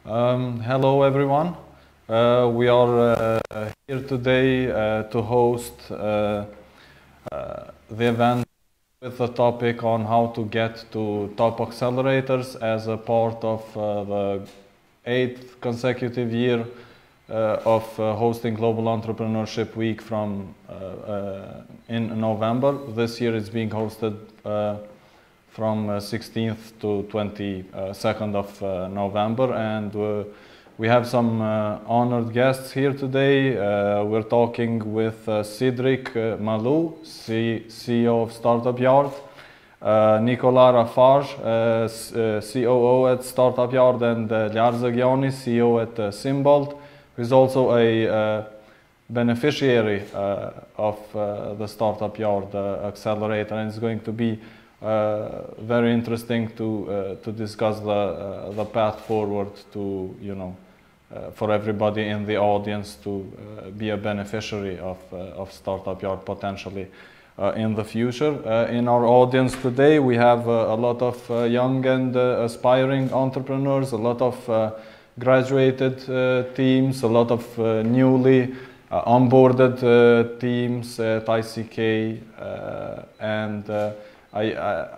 Hello everyone. We are here today to host the event with a topic on how to get to top accelerators as a part of the 8th consecutive year of hosting Global Entrepreneurship Week in November. This year it's being hosted from 16th to 22nd of November, and we have some honored guests here today. We're talking with Cedric Malou, CEO of Startup Yard, Nicolas Rafage, COO at Startup Yard, and Liar Zagioni, CEO at Simbolt, who is also a beneficiary of the Startup Yard Accelerator, and it's going to be very interesting to discuss the path forward to, for everybody in the audience to be a beneficiary of Startup Yard potentially in the future. In our audience today, we have a lot of young and aspiring entrepreneurs, a lot of graduated teams, a lot of newly onboarded teams at ICK, and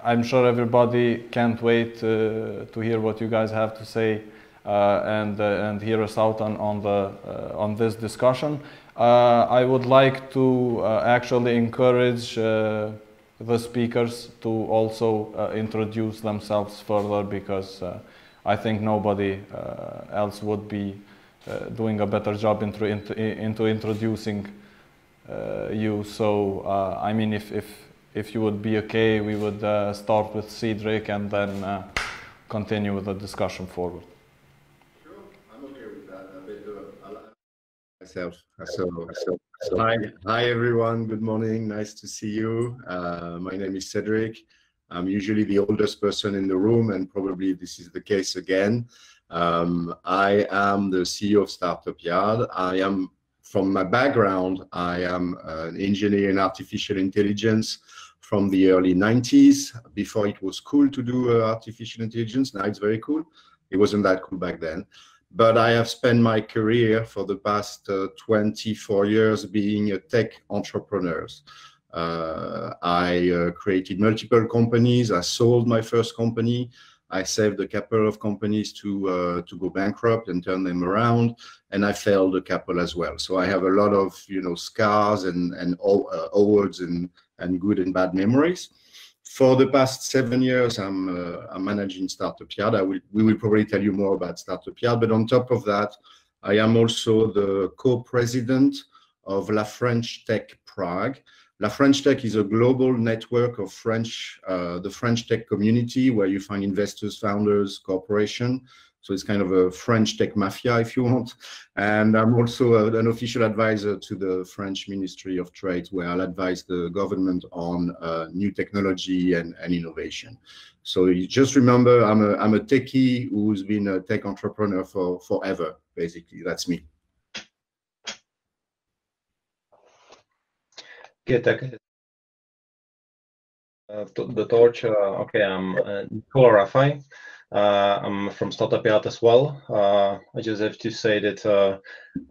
I'm sure everybody can't wait to hear what you guys have to say and hear us out on this discussion. I would like to actually encourage the speakers to also introduce themselves further, because I think nobody else would be doing a better job into introducing you. So I mean, if you would be okay, we would start with Cedric and then continue with the discussion forward. Sure, I'm okay with that. Myself. So hi everyone. Good morning. Nice to see you. My name is Cedric. I'm usually the oldest person in the room, and probably this is the case again. I am the CEO of Startup Yard. From my background, I am an engineer in artificial intelligence from the early 90s. Before it was cool to do artificial intelligence. Now it's very cool. It wasn't that cool back then. But I have spent my career for the past 24 years being a tech entrepreneur. I created multiple companies. I sold my first company. I saved a couple of companies to go bankrupt and turn them around, and I failed a couple as well. So I have a lot of scars and awards and good and bad memories. For the past 7 years, I'm managing Startup Yard. We will probably tell you more about Startup Yard, but on top of that, I am also the co-president of La French Tech Prague. La French Tech is a global network of the French tech community, where you find investors, founders, corporations. So it's kind of a French tech mafia, if you want. And I'm also an official advisor to the French Ministry of Trade, where I'll advise the government on new technology and innovation. So you just remember, I'm a techie who's been a tech entrepreneur for forever, basically. That's me. The torch. Okay, I'm Nicolas Rafage. I'm from Startup Yard as well. I just have to say that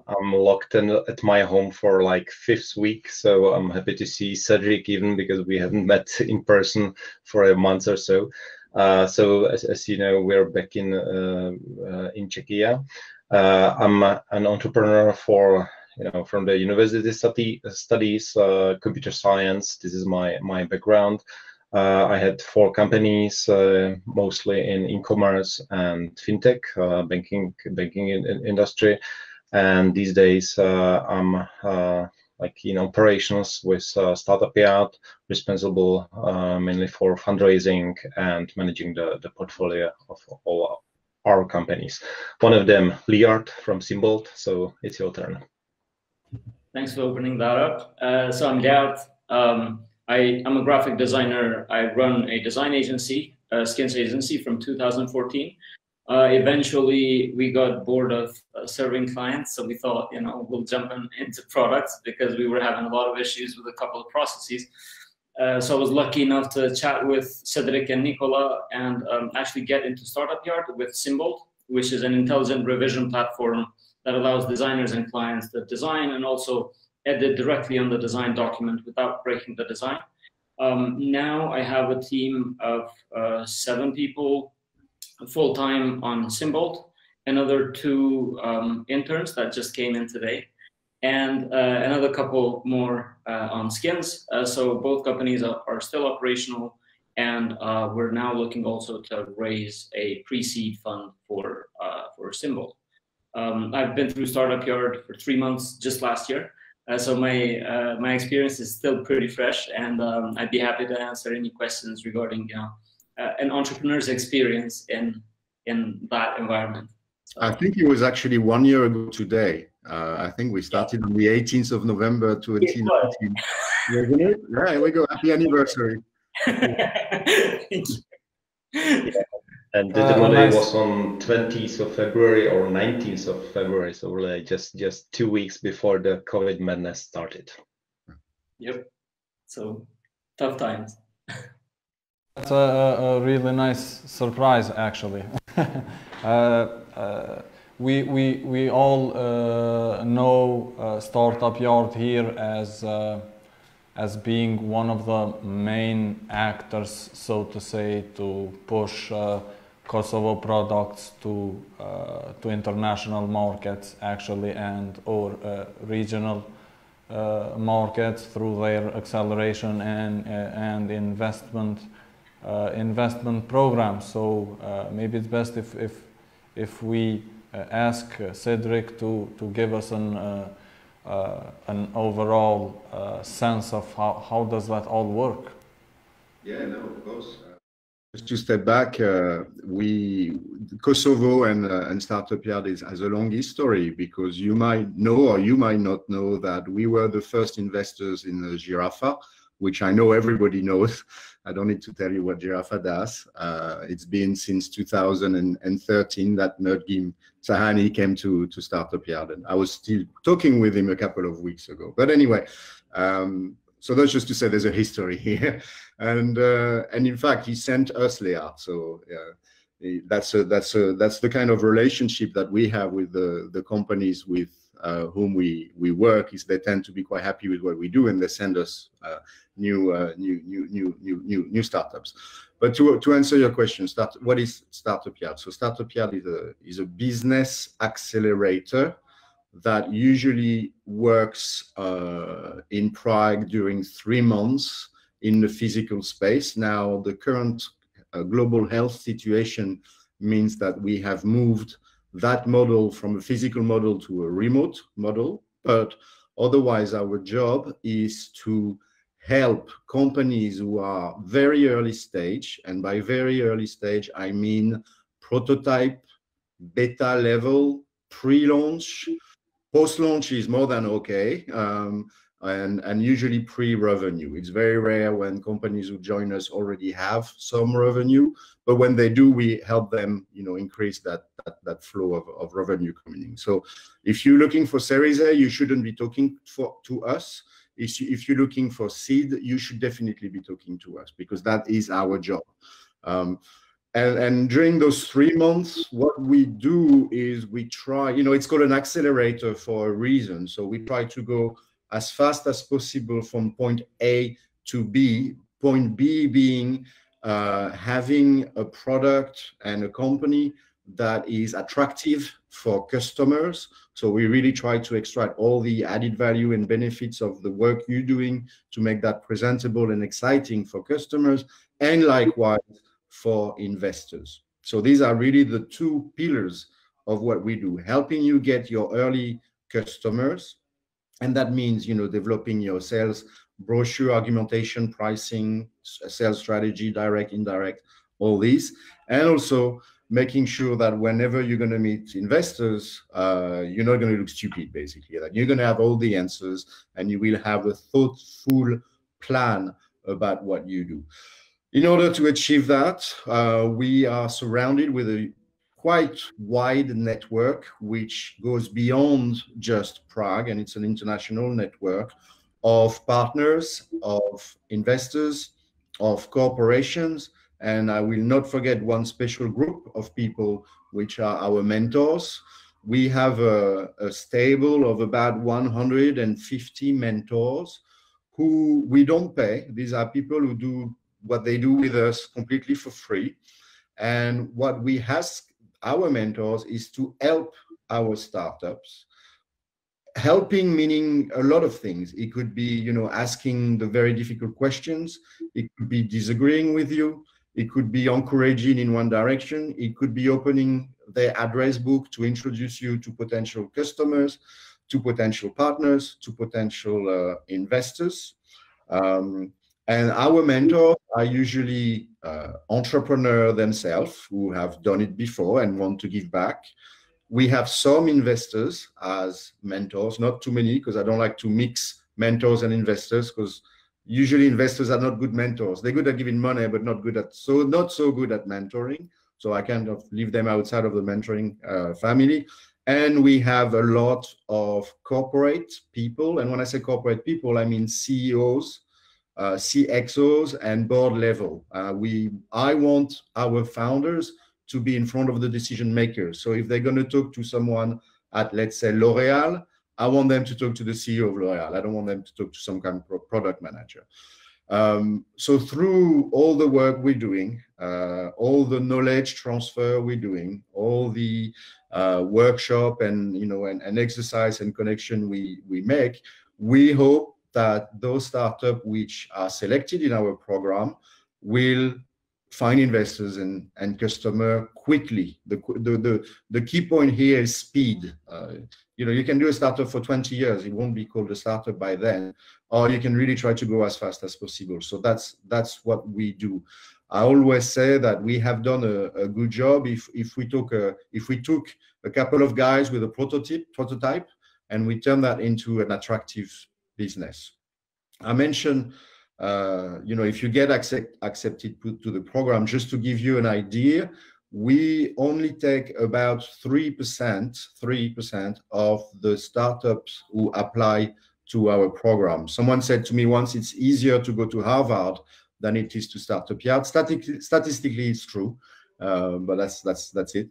I'm locked in at my home for like 5th week, so I'm happy to see Cedric, even because we haven't met in person for a month or so. So as you know, we're back in Czechia. I'm an entrepreneur from the university studies, computer science. This is my background. I had 4 companies, mostly in e-commerce and fintech, banking industry. And these days, I'm in operations with Startup Yard, responsible mainly for fundraising and managing the portfolio of all our companies. One of them, Liar from Simbolt. So it's your turn. Thanks for opening that up. So I'm Liar. I'm a graphic designer. I run a design agency, a skins agency, from 2014. Eventually, we got bored of serving clients, so we thought, we'll jump into products, because we were having a lot of issues with a couple of processes. So I was lucky enough to chat with Cedric and Nicolas and actually get into Startup Yard with Simbolt. which is an intelligent revision platform that allows designers and clients to design and also edit directly on the design document without breaking the design. Now I have a team of 7 people full-time on Symbolt, another 2 interns that just came in today, and another couple more on Skins. So both companies are still operational, and we're now looking also to raise a pre-seed fund for Symbolt. I've been through Startup Yard for 3 months just last year, so my experience is still pretty fresh, and I'd be happy to answer any questions regarding an entrepreneur's experience in that environment. So, I think it was actually 1 year ago today. I think we started on the 18th of November 2019. Wasn't it? Yeah, here we go. Happy anniversary. Thank you. Yeah. And the demo was on 20th of February or 19th of February, so really just 2 weeks before the COVID madness started. Yep. So tough times. That's a really nice surprise, actually. We all know Startup Yard here as being one of the main actors, so to say, to push Kosovo products to international markets, actually, and or regional markets through their acceleration and investment programs. So maybe it's best if we ask Cedric to give us an overall sense of how does that all work. Yeah, no, of course. Just to step back, Kosovo and Startup Yard has a long history, because you might know or you might not know that we were the first investors in Giraffa, which I know everybody knows. I don't need to tell you what Giraffa does. It's been since 2013 that Nurgim Sahani came to Startup Yard, and I was still talking with him a couple of weeks ago. But anyway, so that's just to say there's a history here, and in fact he sent us Leah. So that's the kind of relationship that we have with the companies with whom we work. Is they tend to be quite happy with what we do, and they send us new startups. But to answer your question, what is Startup Yard? So Startup Yard is a business accelerator that usually works in Prague during 3 months in the physical space. Now, the current global health situation means that we have moved that model from a physical model to a remote model, but otherwise our job is to help companies who are very early stage, and by very early stage I mean prototype, beta level, pre-launch. Post-launch is more than okay, and usually pre-revenue. It's very rare when companies who join us already have some revenue, but when they do, we help them, increase that flow of revenue coming in. So if you're looking for Series A, you shouldn't be talking to us. If you're looking for seed, you should definitely be talking to us, because that is our job. And during those 3 months, what we do is we try, it's called an accelerator for a reason. So we try to go as fast as possible from point A to B, point B being having a product and a company that is attractive for customers. So we really try to extract all the added value and benefits of the work you're doing to make that presentable and exciting for customers, and likewise for investors. So these are really the 2 pillars of what we do, helping you get your early customers. And that means, developing your sales brochure, argumentation, pricing, sales strategy, direct, indirect, all these. And also making sure that whenever you're going to meet investors, you're not going to look stupid, basically, that you're going to have all the answers and you will have a thoughtful plan about what you do. In order to achieve that, we are surrounded with a quite wide network, which goes beyond just Prague, and it's an international network of partners, of investors, of corporations, And I will not forget one special group of people, which are our mentors. We have a stable of about 150 mentors who we don't pay. These are people who do what they do with us completely for free. And what we ask our mentors is to help our startups. Helping meaning a lot of things. It could be, asking the very difficult questions. It could be disagreeing with you. It could be encouraging in one direction. It could be opening their address book to introduce you to potential customers, to potential partners, to potential investors. And our mentors are usually entrepreneurs themselves who have done it before and want to give back. We have some investors as mentors, not too many, because I don't like to mix mentors and investors, because usually investors are not good mentors. They're good at giving money, but not so good at mentoring. So I kind of leave them outside of the mentoring family. And we have a lot of corporate people. And when I say corporate people, I mean CEOs, CXOs, and board level. I want our founders to be in front of the decision makers. So if they're going to talk to someone at, let's say, L'Oréal, I want them to talk to the CEO of L'Oréal. I don't want them to talk to some kind of product manager. So through all the work we're doing, all the knowledge transfer we're doing, all the workshop and exercise and connection we make, we hope that those startups which are selected in our program will find investors and customer quickly. The key point here is speed. You can do a startup for 20 years. It won't be called a startup by then, or you can really try to go as fast as possible. So that's what we do. I always say that we have done a good job if we took a couple of guys with a prototype and we turn that into an attractive business. I mentioned, if you get accepted to the program, just to give you an idea, we only take about 3% of the startups who apply to our program. Someone said to me once, it's easier to go to Harvard than it is to Startup Yard. Statistically, it's true, but that's it.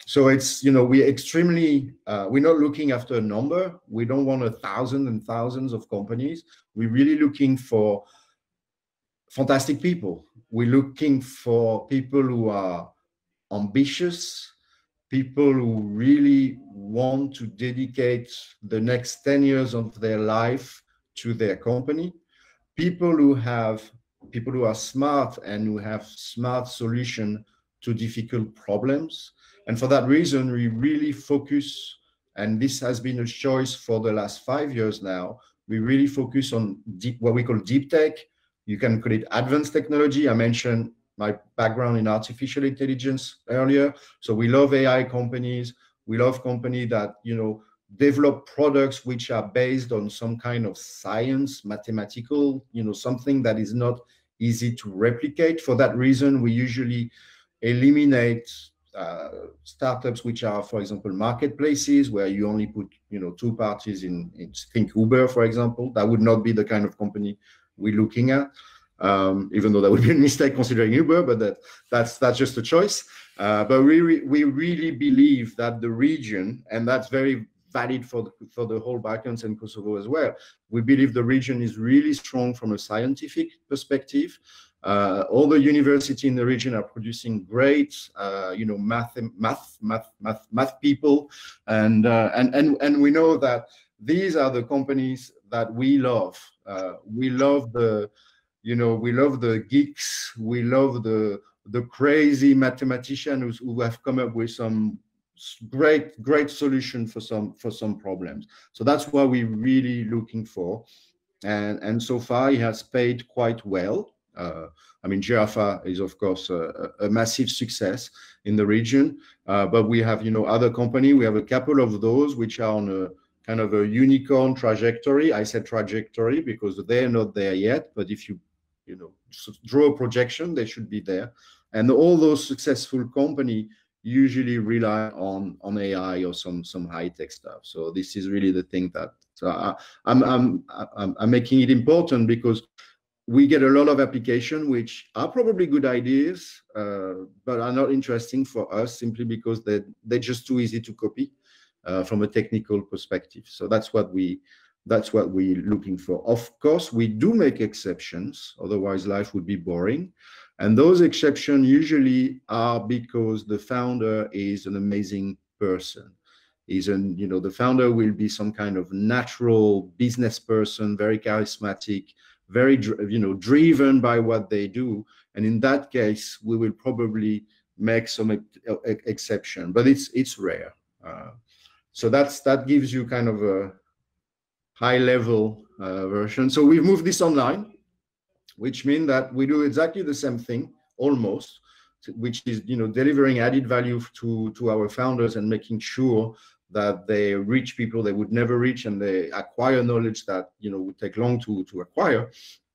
So it's, we're not looking after a number. We don't want 1,000 and thousands of companies. We're really looking for fantastic people. We're looking for people who are ambitious, people who really want to dedicate the next 10 years of their life to their company, people who are smart and who have smart solutions to difficult problems. And for that reason, we really focus, and this has been a choice for the last 5 years now, we really focus on what we call deep tech. You can call it advanced technology. I mentioned my background in artificial intelligence earlier. So we love AI companies. We love companies that, develop products which are based on some kind of science, mathematical, something that is not easy to replicate. For that reason, we usually eliminate startups which are, for example, marketplaces where you only put, two parties in. Think Uber, for example. That would not be the kind of company we're looking at, even though that would be a mistake considering Uber, but that's just a choice. But we really believe that the region, and that's very valid for the whole Balkans and Kosovo as well. We believe the region is really strong from a scientific perspective. All the universities in the region are producing great, math people, and we know that these are the companies that we love. We love the geeks. We love the crazy mathematicians who have come up with some great solution for some problems. So that's what we're really looking for, and so far it has paid quite well. Giraffa is of course a massive success in the region, but we have other company. We have a couple of those which are on a kind of a unicorn trajectory. I said trajectory because they're not there yet, but if you draw a projection, they should be there. And all those successful companies usually rely on AI or some high tech stuff. So this is really the thing that I'm making it important, because we get a lot of applications which are probably good ideas, but are not interesting for us simply because they're just too easy to copy from a technical perspective. So that's what we're looking for. Of course, we do make exceptions, otherwise life would be boring. And those exceptions usually are because the founder is an amazing person. The founder will be some kind of natural business person, very charismatic, very driven by what they do, and in that case we will probably make some exception, but it's rare. So that gives you kind of a high level version. So we've moved this online, which means that we do exactly the same thing almost, which is delivering added value to our founders and making sure that they reach people they would never reach, and they acquire knowledge that would take long to acquire.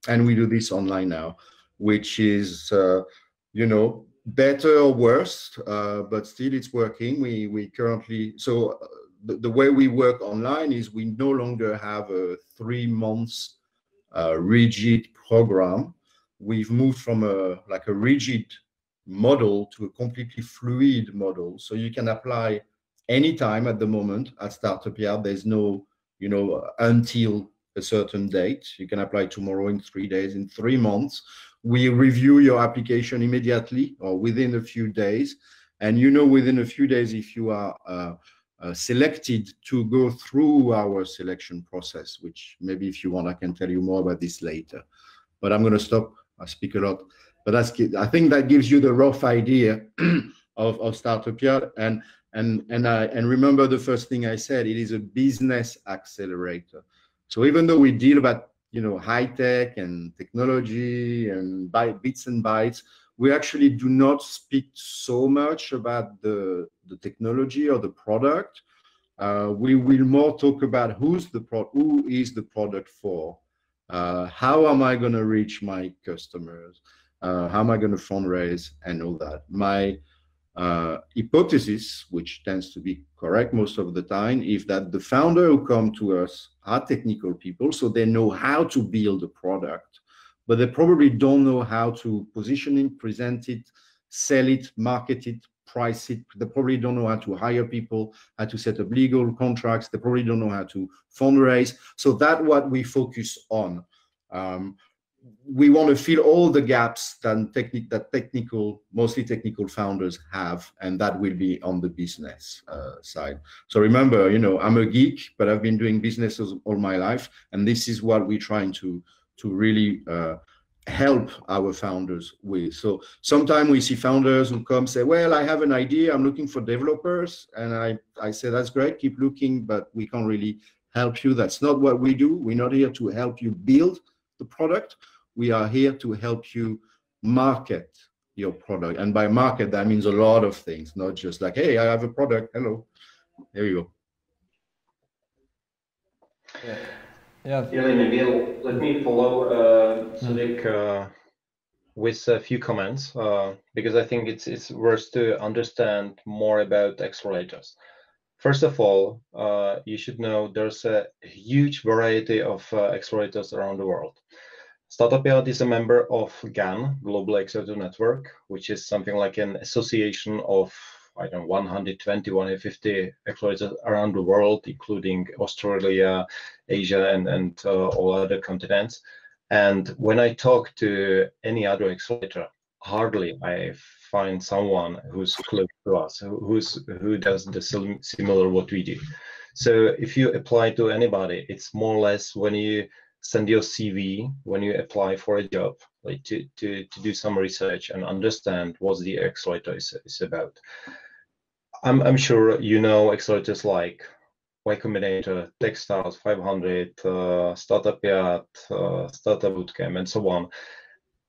And we do this online now, which is better or worse, but still it's working. We currently, so the way we work online is we no longer have a 3 months rigid program. We've moved from a rigid model to a completely fluid model, so you can apply anytime at the moment at Startup Yard. There's no until a certain date. You can apply tomorrow, in 3 days, in 3 months. We review your application immediately or within a few days, and within a few days if you are selected to go through our selection process, which maybe if you want I can tell you more about this later, but I'm going to stop. I speak a lot, but I think that gives you the rough idea of Startup Yard. And remember the first thing I said, it is a business accelerator. So even though we deal about high tech and technology and bits and bytes, we actually do not speak so much about the technology or the product. We will more talk about who is the product for. How am I going to reach my customers? How am I going to fundraise and all that? My hypothesis, which tends to be correct most of the time, is that the founder who come to us are technical people, so they know how to build a product, but they probably don't know how to position it, present it, sell it, market it, price it. They probably don't know how to hire people, how to set up legal contracts. They probably don't know how to fundraise. So that's what we focus on. We want to fill all the gaps that mostly technical founders have, and that will be on the business side. So remember, I'm a geek, but I've been doing businesses all my life, and this is what we're trying to really help our founders with. So sometimes we see founders who come say, well, I have an idea, I'm looking for developers, and I say, that's great, keep looking, but we can't really help you. That's not what we do. We're not here to help you build the product. We are here to help you market your product, and by market that means a lot of things, not just like, hey, I have a product, hello, there you go. Yeah, maybe let me follow Sadiq with a few comments, because I think it's worth to understand more about accelerators. First of all, you should know there's a huge variety of accelerators around the world. Startup Yard is a member of GAN, Global Accelerator Network, which is something like an association of, 120, 150 accelerators around the world, including Australia, Asia, and all other continents. And when I talk to any other accelerator, hardly I find someone who's close to us, who does the similar what we do. So if you apply to anybody, it's more or less when you send your CV, when you apply for a job, like to do some research and understand what the accelerator is about. I'm sure accelerators like Y Combinator, Techstars 500, Startup Yard, Startup Bootcamp, and so on.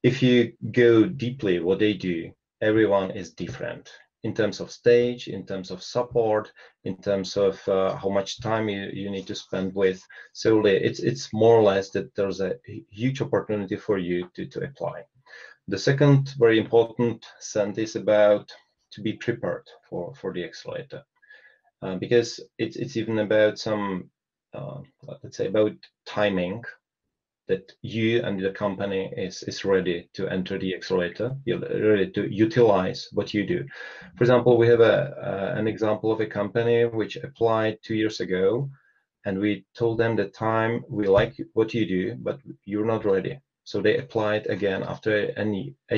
If you go deeply what they do, everyone is different in terms of stage, in terms of support, in terms of how much time you need to spend with. So it's more or less that there's a huge opportunity for you to apply. The second very important sense is about to be prepared for the accelerator, because it's even about some, let's say, about timing. that you and the company is ready to enter the accelerator, you're ready to utilize what you do. For example, we have an example of a company which applied 2 years ago, and we told them the time, we like what you do, but you're not ready. So they applied again after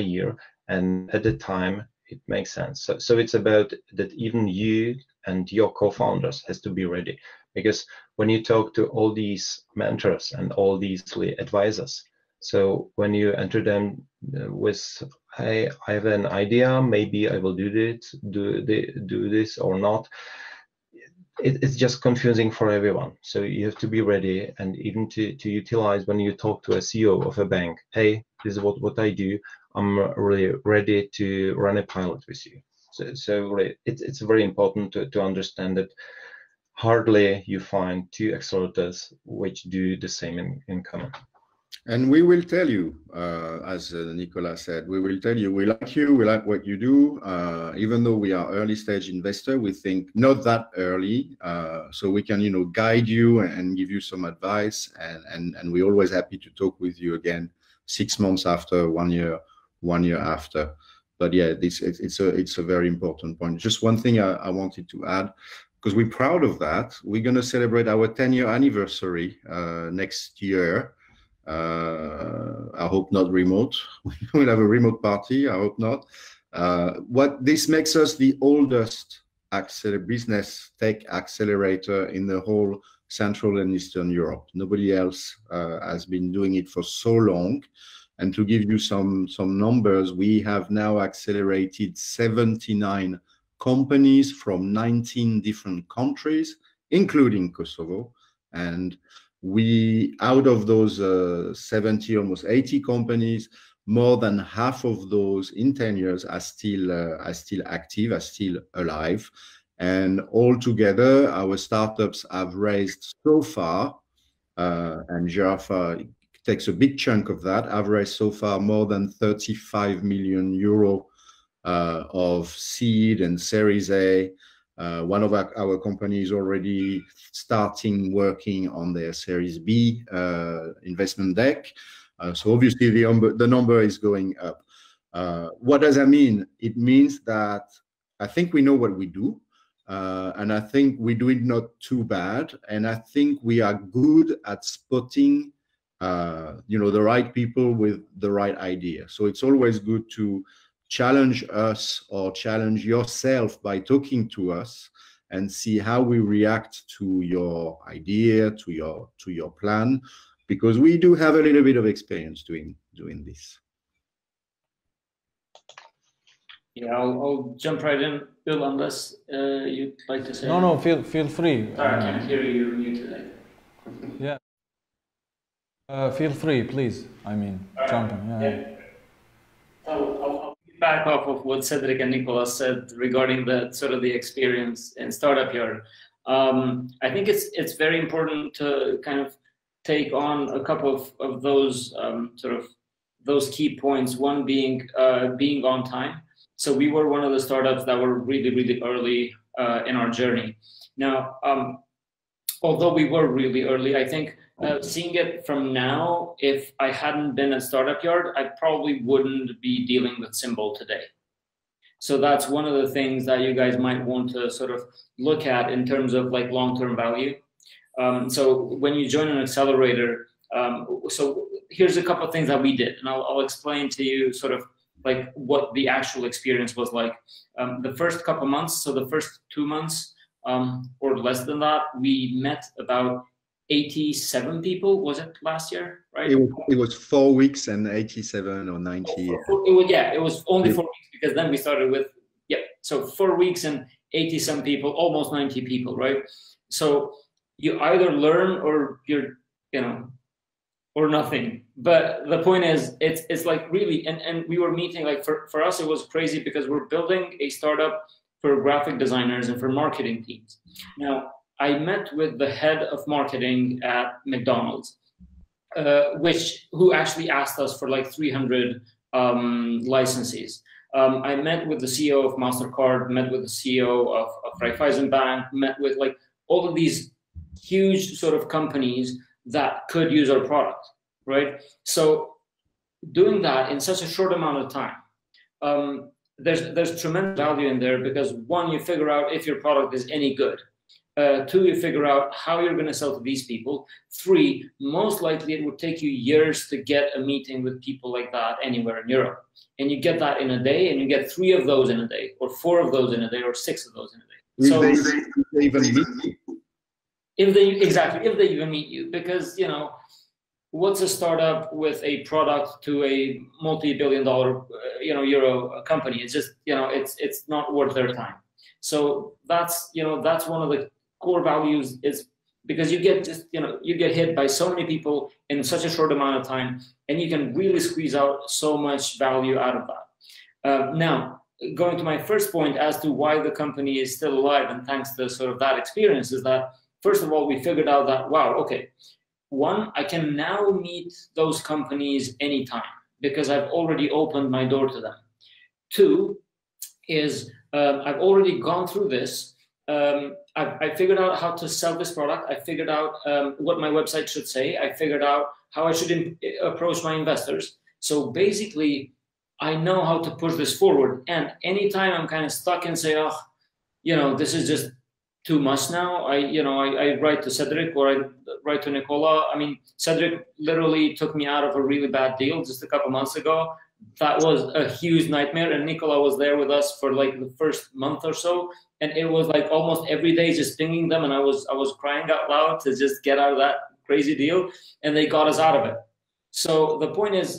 a year, and at the time it makes sense. So it's about that even you and your co-founders has to be ready, because when you talk to all these mentors and all these advisors, so when you enter them with, hey, I have an idea, maybe I will do this or not, it's just confusing for everyone. So you have to be ready, and even to utilize when you talk to a CEO of a bank, hey, this is what I do, I'm really ready to run a pilot with you. So really, it's very important to understand that hardly you find two accelerators which do the same in common. And we will tell you, as Nicolas said, we will tell you, we like you, we like what you do. Even though we are early stage investor, we think not that early, so we can, guide you and give you some advice. And we're always happy to talk with you again 6 months after, 1 year after. But yeah, it's a very important point. Just one thing I wanted to add, because we're proud of that. We're going to celebrate our 10-year anniversary next year. I hope not remote. We'll have a remote party. I hope not. What this makes us the oldest business tech accelerator in the whole Central and Eastern Europe. Nobody else has been doing it for so long. And to give you some numbers, we have now accelerated 79 companies from 19 different countries, including Kosovo. And we, out of those 70, almost 80 companies, more than half of those in 10 years are still active, are still alive. And altogether, our startups have raised so far, and Giraffe takes a big chunk of that, have raised so far more than 35 million euro of seed and Series A. One of our companies already starting working on their Series B investment deck. So obviously the number is going up. What does that mean? It means that I think we know what we do, and I think we do it not too bad, and I think we are good at spotting the right people with the right idea. So it's always good to challenge us or challenge yourself by talking to us and see how we react to your idea, to your plan, because we do have a little bit of experience doing this. Yeah, I'll jump right in, Bill, unless you'd like to say. No, feel free. Sorry, I can't hear you. You're mute today. Yeah. Feel free, please. I mean, jump in. Yeah. I'll back off of what Cedric and Nicolas said regarding the sort of the experience in Startup Yard. I think it's very important to kind of take on a couple of those those key points. One being being on time. So we were one of the startups that were really early in our journey. Now, although we were really early, I think seeing it from now, if I hadn't been at Startup Yard, I probably wouldn't be dealing with Symbol today. So that's one of the things that you guys might want to sort of look at in terms of like long-term value. So when you join an accelerator, so here's a couple of things that we did, and I'll explain to you sort of like what the actual experience was like. The first couple months, so the first 2 months or less than that, we met about 87 people. Was it last year, right? It was 4 weeks and 87 or 90. It was only 4 weeks, because then we started with, so 4 weeks and 80 some people, almost 90 people, right? So you either learn or you're, or nothing. But the point is, it's like really, and we were meeting, like for us, it was crazy because we're building a startup for graphic designers and for marketing teams. Now, I met with the head of marketing at McDonald's, who actually asked us for like 300 licenses. I met with the CEO of MasterCard, met with the CEO of Raiffeisen Bank, met with like all of these huge sort of companies that could use our product. right? So doing that in such a short amount of time, there's tremendous value in there, because one, you figure out if your product is any good. Two, you figure out how you're going to sell to these people. Three, most likely it would take you years to get a meeting with people like that anywhere in Europe. And you get that in a day, and you get 3 of those in a day, or 4 of those in a day, or 6 of those in a day. So if they even meet you. If they even meet you, because, you know, what's a startup with a product to a multi-billion-dollar, euro company? It's just, it's not worth their time. So that's one of the core values, is because you get hit by so many people in such a short amount of time, and you can really squeeze out so much value out of that. Now, going to my first point as to why the company is still alive, and thanks to sort of that experience, is that, first of all, we figured out that, wow, okay, one, I can now meet those companies anytime because I've already opened my door to them. Two is I've already gone through this. I figured out how to sell this product. I figured out what my website should say. I figured out how I should approach my investors. So basically, I know how to push this forward. And anytime I'm kind of stuck and say, oh, this is just too much now, I write to Cedric, or I write to Nicola. I mean, Cedric literally took me out of a really bad deal just a couple months ago. That was a huge nightmare, and Nicola was there with us for like the first month or so, and it was like almost every day just pinging them, and I was crying out loud to just get out of that crazy deal, and they got us out of it. So the point is,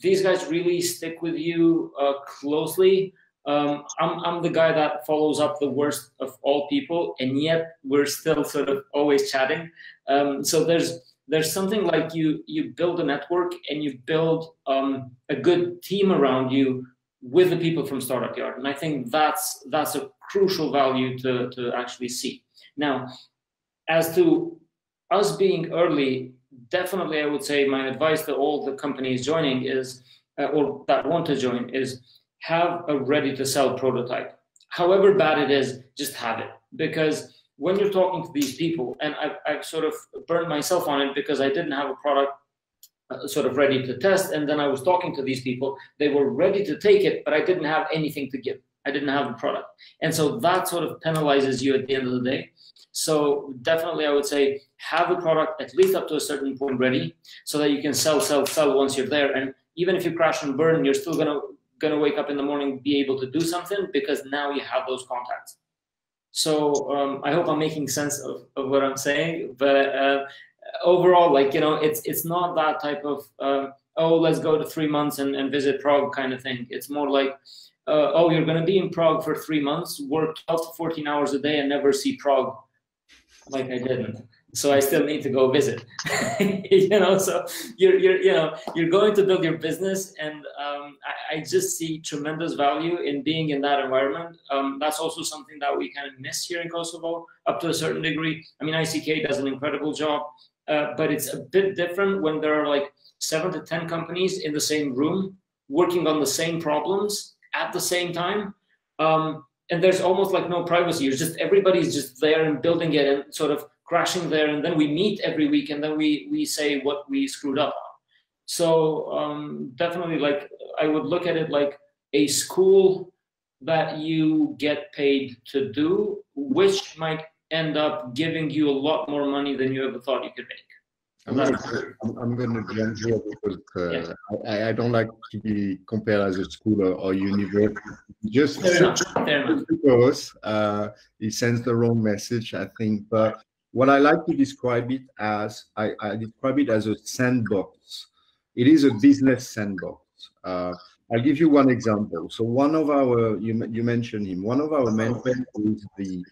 these guys really stick with you closely. I'm the guy that follows up the worst of all people, and yet we're still sort of always chatting. So there's something like you build a network, and you build a good team around you with the people from Startup Yard, and I think that's a crucial value to actually see. Now, as to us being early, definitely I would say my advice to all the companies joining is, or that want to join, is have a ready-to-sell prototype. However bad it is, just have it. Because when you're talking to these people, and I've sort of burned myself on it because I didn't have a product sort of ready to test, and then I was talking to these people, they were ready to take it, but I didn't have anything to give. I didn't have the product. And so that sort of penalizes you at the end of the day. So definitely I would say have a product at least up to a certain point ready, so that you can sell once you're there. And even if you crash and burn, you're still gonna wake up in the morning, be able to do something, because now you have those contacts. So I hope I'm making sense of what I'm saying, but overall, it's not that type of oh, let's go to 3 months and visit Prague kind of thing. It's more like oh, you're going to be in Prague for 3 months, work 12 to 14 hours a day, and never see Prague. Like I didn't. So I still need to go visit. So you're going to build your business, and I just see tremendous value in being in that environment. That's also something that we kind of miss here in Kosovo up to a certain degree. I mean, ICK does an incredible job, but it's a bit different when there are like 7 to 10 companies in the same room working on the same problems at the same time. And there's almost like no privacy. It's just everybody's just there and building it and sort of crashing there, and then we meet every week, and then we say what we screwed up on. So definitely, like, I would look at it like a school that you get paid to do, which might end up giving you a lot more money than you ever thought you could make. I'm going to jump here because I don't like to be compared as a school or university. Just because it sends the wrong message, I think. But what I like to describe it as, I describe it as a sandbox. It is a business sandbox. I'll give you one example. So one of our, you mentioned him, one of our mentors is the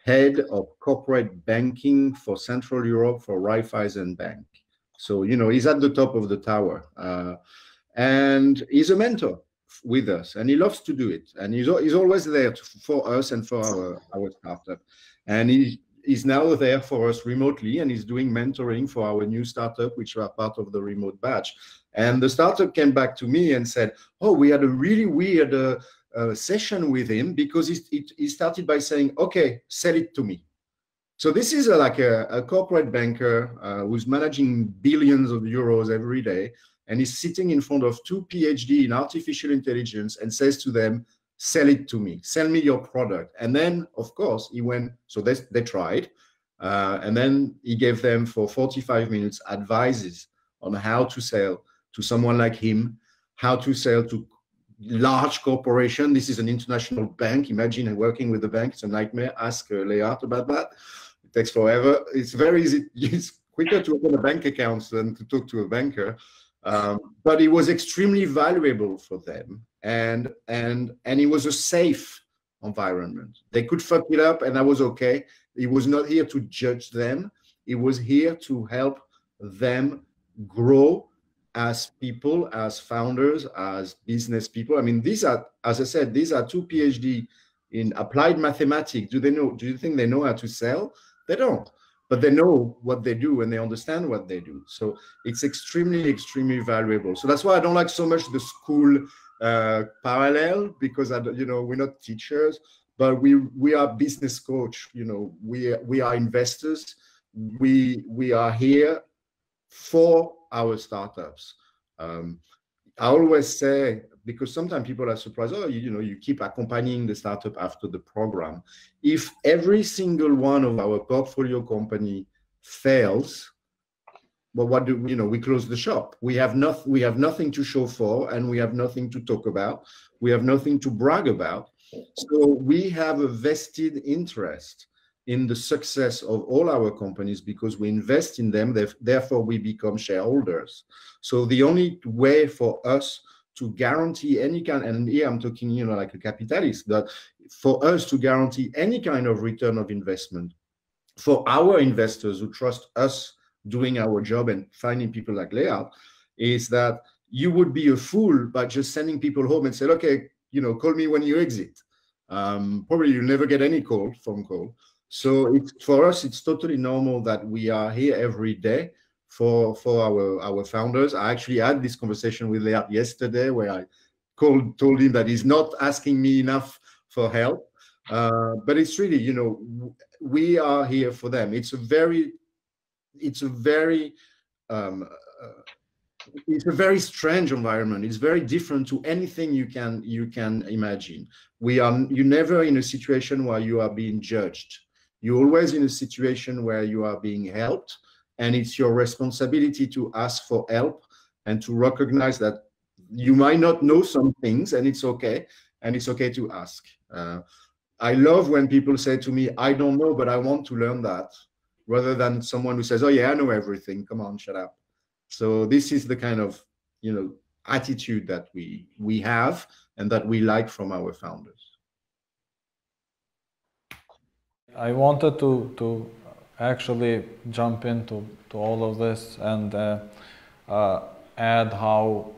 head of corporate banking for Central Europe for Raiffeisen Bank. So, he's at the top of the tower. And he's a mentor with us, and he loves to do it. And he's always there for us and for our startup. And he's now there for us remotely, and he's doing mentoring for our new startup, which are part of the remote batch. And the startup came back to me and said, oh, we had a really weird session with him, because he started by saying, okay, sell it to me. So this is like a corporate banker who's managing billions of euros every day, and he's sitting in front of two PhD in artificial intelligence and says to them, sell it to me, sell me your product. And then, of course, he went, so they tried, and then he gave them for 45 minutes advices on how to sell to someone like him, how to sell to large corporation. This is an international bank. Imagine working with the bank. It's a nightmare. Ask Leart about that. It takes forever. It's very easy. It's quicker to open a bank account than to talk to a banker. But it was extremely valuable for them. And it was a safe environment. They could fuck it up and that was okay. He was not here to judge them. He was here to help them grow as people, as founders, as business people. I mean, these are, as I said, these are two PhD in applied mathematics. Do you think they know how to sell? They don't, but they know what they do and they understand what they do. So it's extremely, extremely valuable. So that's why I don't like so much the school parallel, because we're not teachers, but we are business coach. We are investors. We are here for our startups. I always say, because sometimes people are surprised, oh, you keep accompanying the startup after the program. If every single one of our portfolio company fails, well, what do we close the shop. We have nothing to show for, and we have nothing to talk about. We have nothing to brag about. So we have a vested interest in the success of all our companies because we invest in them, therefore we become shareholders. So the only way for us to guarantee any kind, and here I'm talking, like a capitalist, that for us to guarantee any kind of return of investment for our investors who trust us doing our job and finding people like Leart, is that you would be a fool by just sending people home and say, okay, call me when you exit. Probably you'll never get any phone call. So for us, it's totally normal that we are here every day for our founders. I actually had this conversation with Leart yesterday where I told him that he's not asking me enough for help. But it's really, we are here for them. It's a very strange environment. It's very different to anything you can imagine. You're never in a situation where you are being judged. You're always in a situation where you are being helped, and it's your responsibility to ask for help and to recognize that you might not know some things, and it's okay to ask. I love when people say to me, I don't know, but I want to learn that, rather than someone who says, oh yeah, I know everything, come on, shut up. So this is the kind of attitude that we have and that we like from our founders. I wanted to actually jump into all of this and add how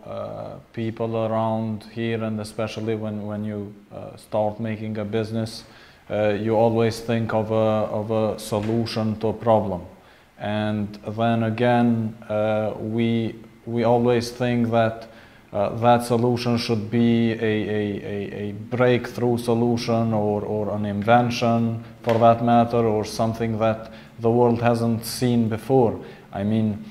people around here, and especially when you start making a business, you always think of a solution to a problem. And then again, we always think that that solution should be a breakthrough solution or an invention for that matter, or something that the world hasn't seen before. I mean,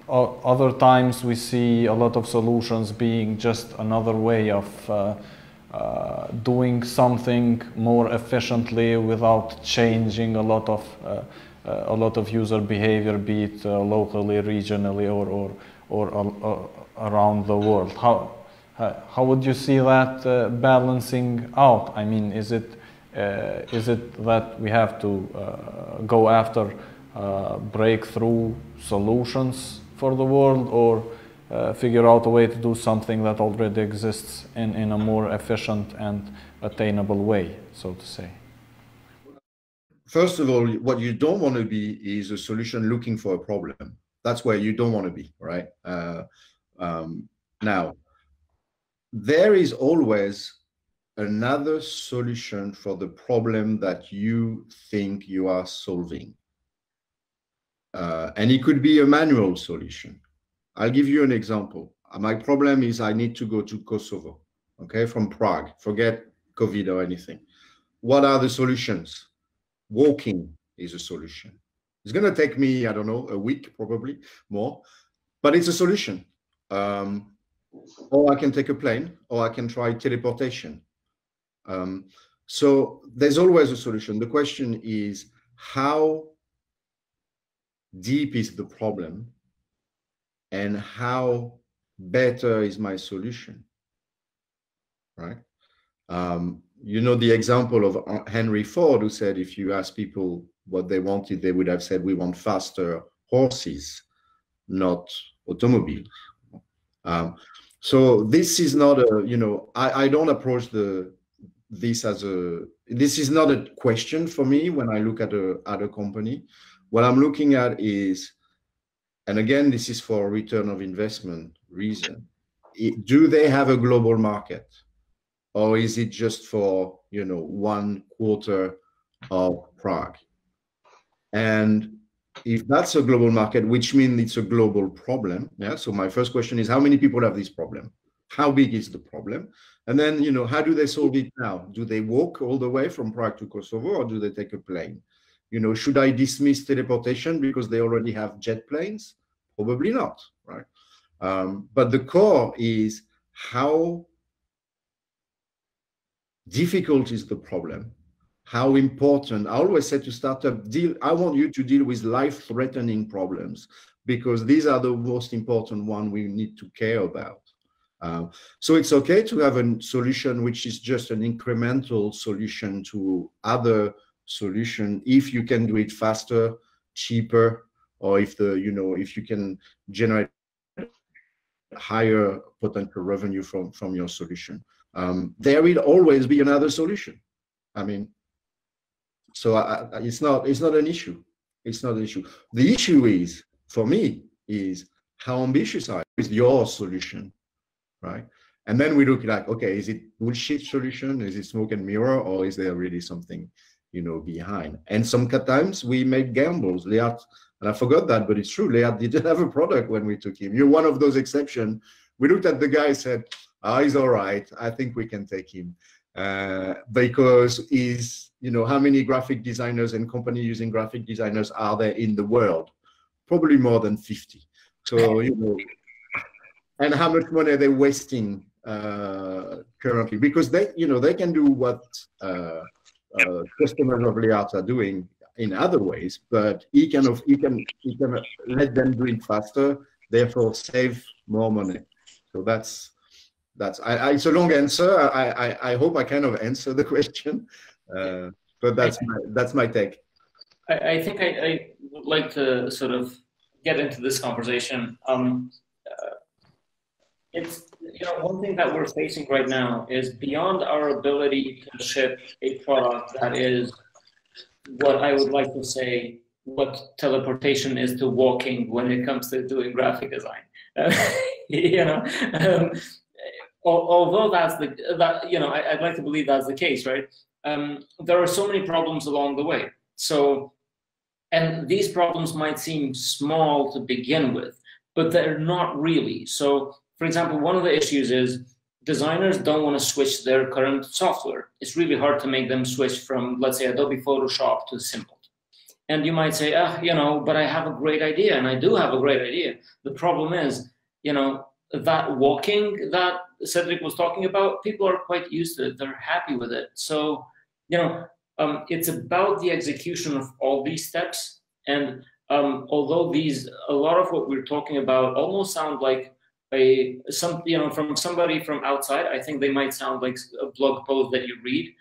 other times we see a lot of solutions being just another way of doing something more efficiently without changing a lot of user behavior, be it locally, regionally, or around the world. How would you see that balancing out? I mean, is it that we have to go after breakthrough solutions for the world, or figure out a way to do something that already exists in a more efficient and attainable way, so to say? First of all, what you don't want to be is a solution looking for a problem. That's where you don't want to be, right? Now, there is always another solution for the problem that you think you are solving. And it could be a manual solution. I'll give you an example. My problem is I need to go to Kosovo, okay, from Prague. Forget COVID or anything. What are the solutions? walking is a solution. It's going to take me, I don't know, a week, probably more, but it's a solution. Or I can take a plane, or I can try teleportation. So there's always a solution. The question is, how deep is the problem, and how better is my solution, right? You know the example of Henry Ford, who said if you ask people what they wanted, they would have said, we want faster horses, not automobiles. So this is not a, you know, I don't approach this is not a question for me when I look at a company. What I'm looking at is, and again, this is for return of investment reason, do they have a global market? Or is it just for, you know, 1/4 of Prague? And if that's a global market, which means it's a global problem, yeah. So my first question is, how many people have this problem? How big is the problem? And then, you know, how do they solve it now? Do they walk all the way from Prague to Kosovo, or do they take a plane? You know, should I dismiss teleportation because they already have jet planes? Probably not, right? But the core is, how difficult is the problem? How important? I always say to startup, I want you to deal with life-threatening problems, because these are the most important ones we need to care about. So it's okay to have a solution which is just an incremental solution to other solution if you can do it faster, cheaper, or if you can generate higher potential revenue from your solution. There will always be another solution. I mean, so it's not an issue. It's not an issue. The issue is, for me, is how ambitious are you with your solution, right? And then we look like, okay, is it bullshit solution? Is it smoke and mirror, or is there really something, you know, behind? And sometimes we make gambles. Leat, and I forgot that, but it's true. Leat didn't have a product when we took him. You're one of those exceptions. We looked at the guy, said, he's all right. I think we can take him. Because he's, you know, how many graphic designers and companies using graphic designers are there in the world? Probably more than 50. So, you know, and how much money are they wasting currently? Because they, you know, they can do what customers of Leat are doing in other ways, but he can let them do it faster, therefore save more money. So that's it's a long answer. I hope I kind of answer the question, but that's my take. I think I would like to sort of get into this conversation. It's, you know, one thing that we're facing right now is beyond our ability to ship a product that is what I would like to say what teleportation is to walking when it comes to doing graphic design. You know, although you know, I'd like to believe that's the case, right? There are so many problems along the way. So, and these problems might seem small to begin with, but they're not really. So, for example, one of the issues is designers don't want to switch their current software. It's really hard to make them switch from, let's say, Adobe Photoshop to Simple. And you might say, you know, but I have a great idea, and I do have a great idea. The problem is, you know, that walking that Cedric was talking about, people are quite used to it. They're happy with it. So, you know, it's about the execution of all these steps. And although a lot of what we're talking about almost sound like you know, from somebody from outside, I think they might sound like a blog post that you read.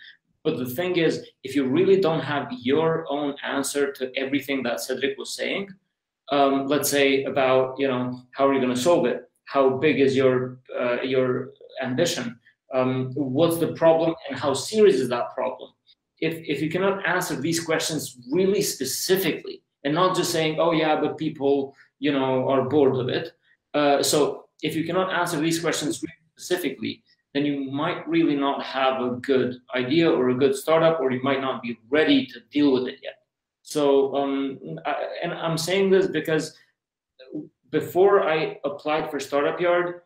But the thing is, if you really don't have your own answer to everything that Cedric was saying, let's say about, you know, how are you going to solve it? How big is your ambition? What's the problem, and how serious is that problem? If you cannot answer these questions really specifically, and not just saying, oh yeah, but people, you know, are bored of it. So if you cannot answer these questions really specifically, then you might really not have a good idea or a good startup, or you might not be ready to deal with it yet. So, and I'm saying this because before I applied for Startup Yard,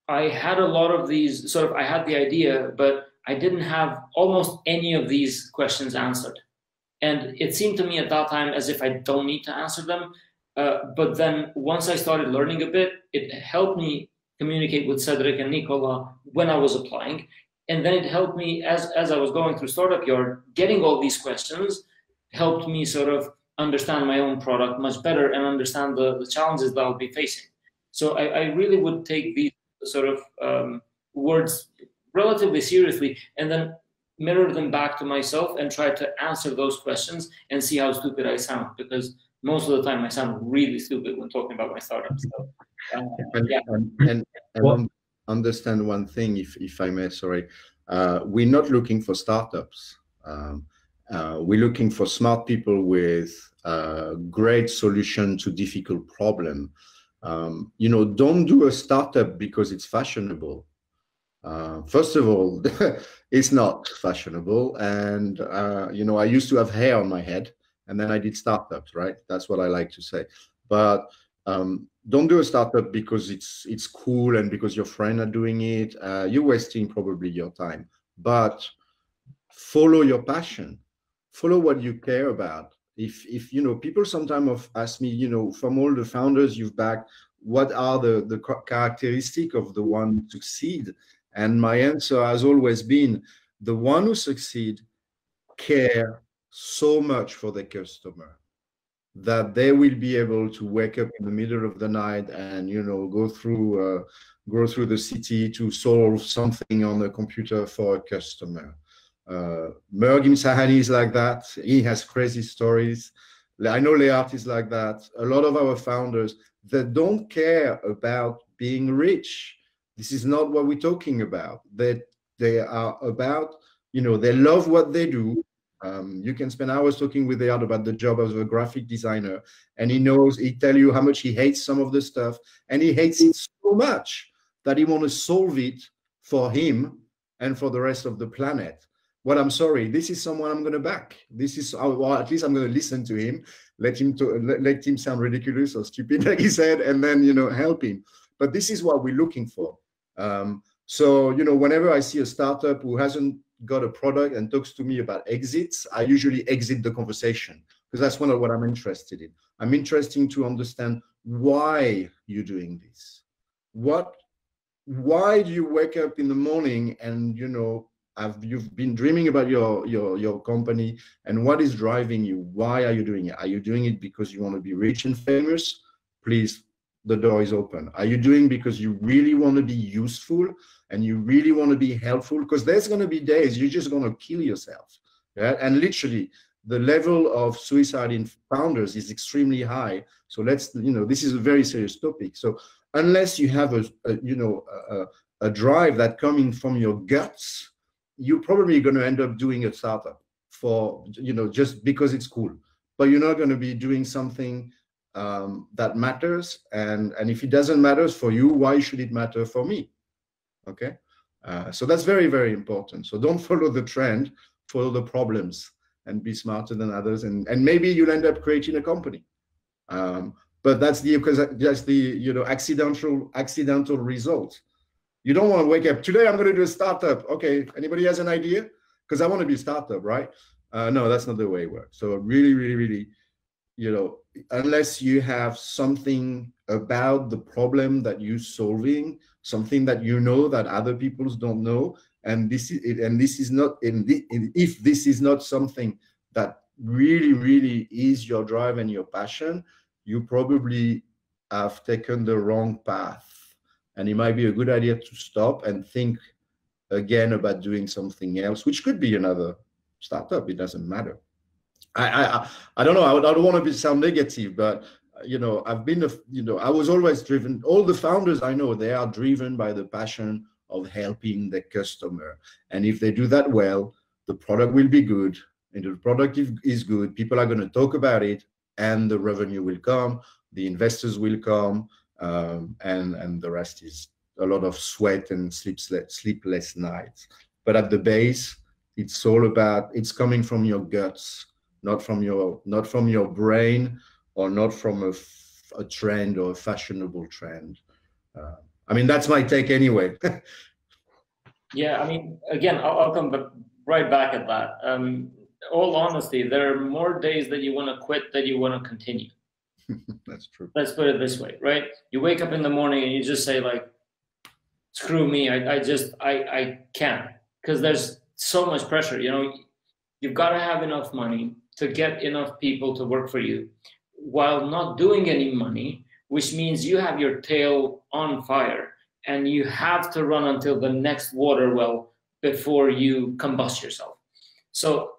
I had a lot of these I had the idea, but I didn't have almost any of these questions answered. And it seemed to me at that time as if I don't need to answer them. But then once I started learning a bit, it helped me communicate with Cedric and Nicola when I was applying. And then it helped me as I was going through Startup Yard, getting all these questions helped me sort of understand my own product much better and understand the challenges that I'll be facing. So I really would take these sort of words relatively seriously and then mirror them back to myself and try to answer those questions and see how stupid I sound, because most of the time I sound really stupid when talking about my startup. So, yeah. And understand one thing, if I may, sorry. We're not looking for startups. We're looking for smart people with great solution to difficult problem. You know, don't do a startup because it's fashionable. First of all, it's not fashionable. And, you know, I used to have hair on my head and then I did startups, right? That's what I like to say. But don't do a startup because it's cool and because your friends are doing it. You're wasting probably your time. But follow your passion. Follow what you care about. If you know, people sometimes ask me, you know, from all the founders you've backed, what are the characteristics of the one who succeed? And my answer has always been, the one who succeed care so much for the customer that they will be able to wake up in the middle of the night and, you know, go through the city to solve something on the computer for a customer. Mergim Sahani is like that. He has crazy stories. I know Leart is like that. A lot of our founders, they don't care about being rich. This is not what we're talking about. They are about, you know, they love what they do. You can spend hours talking with Leart about the job as a graphic designer, and he tell you how much he hates some of the stuff, and he hates it so much that he want to solve it for him and for the rest of the planet. Well, I'm sorry, this is someone I'm going to back. This is, well, at least I'm going to listen to him, let him sound ridiculous or stupid, like he said, and then, you know, help him. But this is what we're looking for. So, you know, whenever I see a startup who hasn't got a product and talks to me about exits, I usually exit the conversation, because that's one of what I'm interested in. I'm interested to understand why you're doing this. Why do you wake up in the morning and, you know, you've been dreaming about your company, and what is driving you? Why are you doing it? Are you doing it because you want to be rich and famous? Please, the door is open. Are you doing because you really want to be useful and you really want to be helpful? Because there's going to be days you're just going to kill yourself. Yeah? And literally, the level of suicide in founders is extremely high. So let's, you know, this is a very serious topic. So unless you have a drive that coming from your guts, you're probably going to end up doing a startup for, you know, just because it's cool. But you're not going to be doing something that matters. And if it doesn't matter for you, why should it matter for me? Okay. So that's very, very important. So don't follow the trend, follow the problems and be smarter than others. And maybe you'll end up creating a company. But that's the you know, accidental result. You don't want to wake up, today I'm going to do a startup. Okay, anybody has an idea? Because I want to be a startup, right? No, that's not the way it works. So really, really, really, you know, unless you have something about the problem that you're solving, something that you know that other people don't know, and if this is not something that really, really is your drive and your passion, you probably have taken the wrong path. And it might be a good idea to stop and think again about doing something else, which could be another startup. It doesn't matter. I don't know. I don't want to sound negative, but you know, I was always driven. All the founders I know, they are driven by the passion of helping the customer. And if they do that well, the product will be good. And if the product is good, people are going to talk about it, and the revenue will come, the investors will come. And the rest is a lot of sweat and sleepless nights. But at the base, it's all about, it's coming from your guts, not from your brain, or not from a trend or a fashionable trend. I mean, that's my take anyway. Yeah, I mean, again, I'll come right back at that. all honesty, there are more days that you want to quit than you want to continue. That's true. Let's put it this way, right? You wake up in the morning and you just say like, screw me, I can't, because there's so much pressure. You know, you've got to have enough money to get enough people to work for you while not doing any money, which means you have your tail on fire and you have to run until the next water well before you combust yourself. So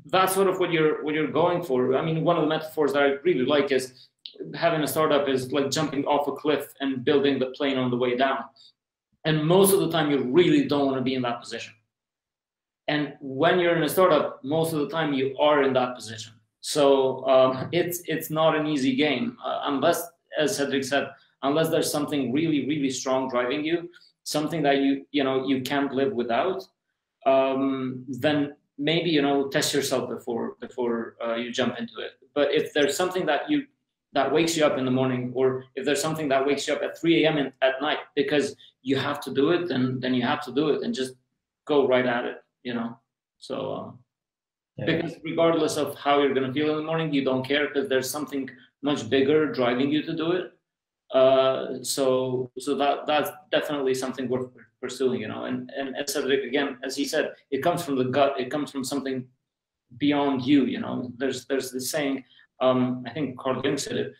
that's sort of what you're going for. I mean, one of the metaphors that I really like is having a startup is like jumping off a cliff and building the plane on the way down. And most of the time, you really don't want to be in that position. And when you're in a startup, most of the time you are in that position. So it's not an easy game unless, as Cedric said, unless there's something really, really strong driving you, something that you can't live without. Then maybe test yourself before you jump into it. But if there's something that wakes you up in the morning, or if there's something that wakes you up at 3 a.m. at night because you have to do it, then you have to do it and just go right at it. So because regardless of how you're going to feel in the morning, you don't care because there's something much bigger driving you to do it. So that's definitely something worth pursuing, and as Cedric, again, as he said, it comes from the gut, it comes from something beyond you. There's this saying, I think Carl Jung said it,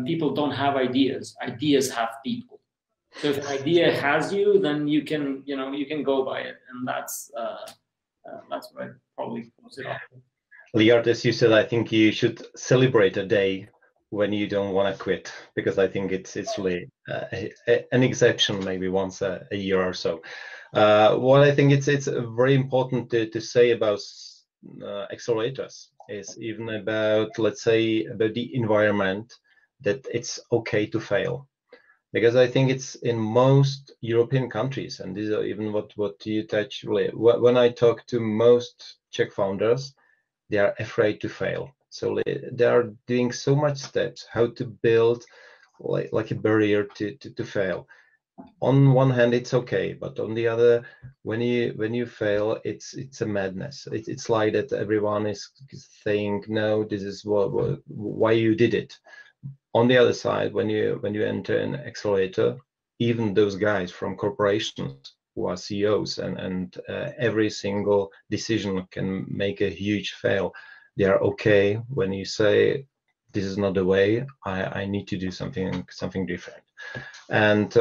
people don't have ideas have people. So if an idea has you, then you can go by it, and that's what I probably close it off. Liard, as you said, I think you should celebrate a day when you don't want to quit, because I think it's really an exception, maybe once a year or so. What I think it's very important to say about accelerators is even about, let's say, about the environment, that it's okay to fail. Because I think it's in most European countries, and these are even what you touch really. When I talk to most Czech founders, they are afraid to fail. So they are doing so much steps how to build like a barrier to fail. On one hand, it's okay, but on the other, when you fail, it's a madness. It's like that everyone is saying, no, this is why you did it. On the other side, when you enter an accelerator, even those guys from corporations who are CEOs and every single decision can make a huge fail, they are okay when you say, this is not the way, I need to do something different. And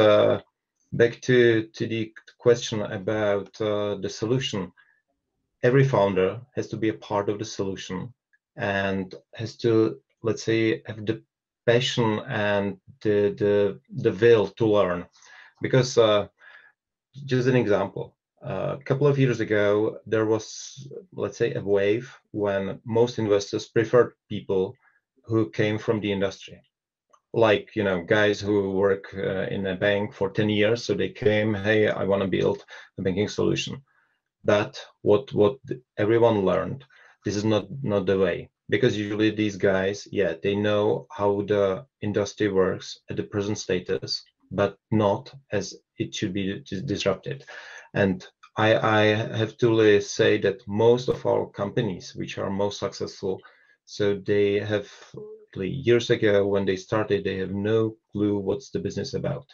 back to the question about the solution, every founder has to be a part of the solution and has to, let's say, have the passion and the will to learn. Because just an example, a couple of years ago, there was, let's say, a wave when most investors preferred people who came from the industry. Like, guys who work in a bank for 10 years. So they came, hey, I want to build a banking solution. But what everyone learned, this is not the way. Because usually these guys, they know how the industry works at the present status, but not as it should be disrupted. And I have to say that most of our companies, which are most successful, so they have, years ago when they started, they have no clue what's the business about.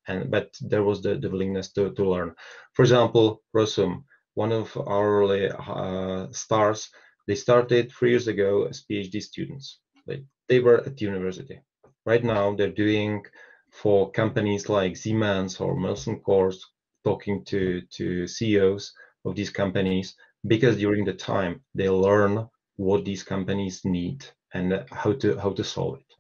But there was the willingness to learn. For example, Rosum, one of our stars, they started 3 years ago as PhD students. They were at university. Right now, they're doing for companies like Siemens or Molson Coors, talking to CEOs of these companies, because during the time they learn what these companies need and how to solve it.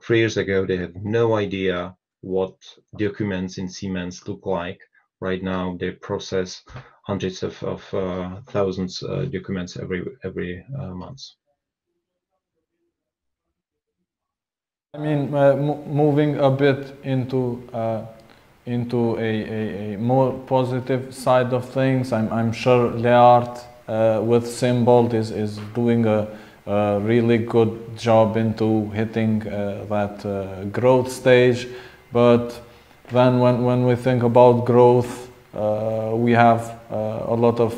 3 years ago, they had no idea what documents in Siemens look like. Right now, they process hundreds of thousands documents every month. I mean, moving a bit into a more positive side of things, I'm sure Leart with Symbol is doing a really good job into hitting that growth stage. But then when we think about growth, we have a lot of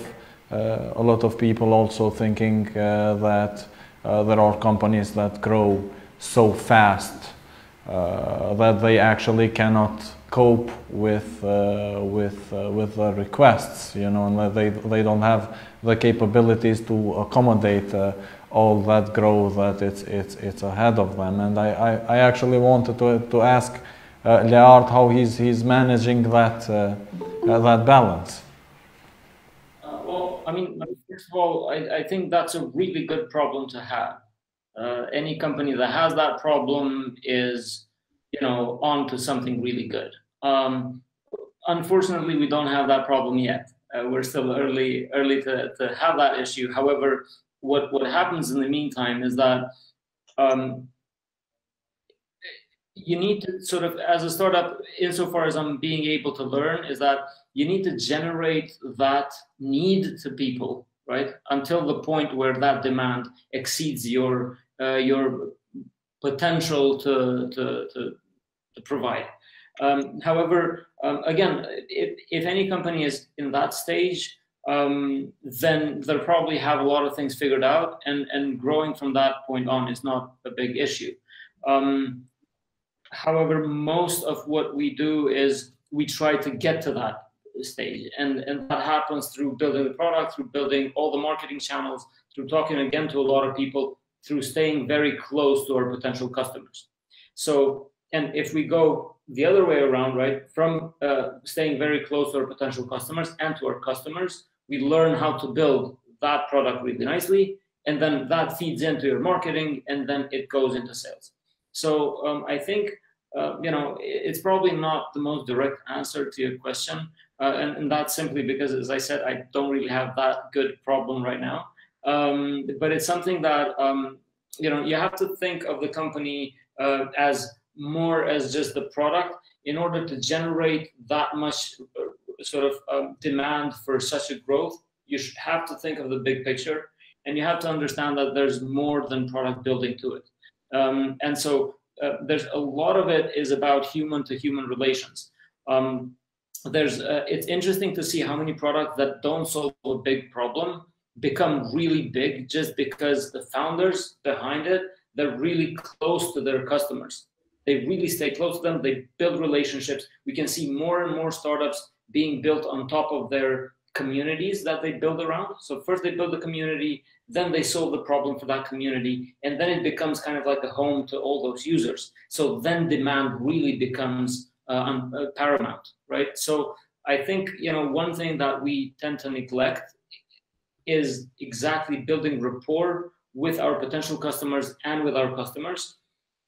a lot of people also thinking that there are companies that grow so fast that they actually cannot cope with the requests, you know, and that they don't have the capabilities to accommodate all that growth that it's ahead of them. And I actually wanted to ask Leard how he's managing that that balance. Well, I mean, first of all, I think that's a really good problem to have. Any company that has that problem is, you know, on to something really good. Unfortunately, we don't have that problem yet. We're still early to have that issue. However, what happens in the meantime is that you need to sort of, as a startup, insofar as I'm being able to learn, is that you need to generate that need to people, right? Until the point where that demand exceeds your potential to provide. However, again, if any company is in that stage, then they'll probably have a lot of things figured out, and growing from that point on is not a big issue. However, most of what we do is we try to get to that stage, and that happens through building the product, through building all the marketing channels, through talking again to a lot of people, through staying very close to our potential customers. So, and if we go the other way around, right, from staying very close to our potential customers and to our customers, we learn how to build that product really nicely, and then that feeds into your marketing, and then it goes into sales. So I think, you know, it's probably not the most direct answer to your question, and that's simply because, as I said, I don't really have that good problem right now. But it's something that, you know, you have to think of the company as more as just the product. In order to generate that much sort of demand for such a growth, you should have to think of the big picture, and you have to understand that there's more than product building to it. And so there's a lot of it is about human-to-human relations. It's interesting to see how many products that don't solve a big problem become really big just because the founders behind it, they're really close to their customers. They really stay close to them. They build relationships. We can see more and more startups being built on top of their communities that they build around. So first they build the community, then they solve the problem for that community, and then it becomes kind of like a home to all those users. So then demand really becomes paramount, right? So I think, you know, one thing that we tend to neglect is exactly building rapport with our potential customers and with our customers,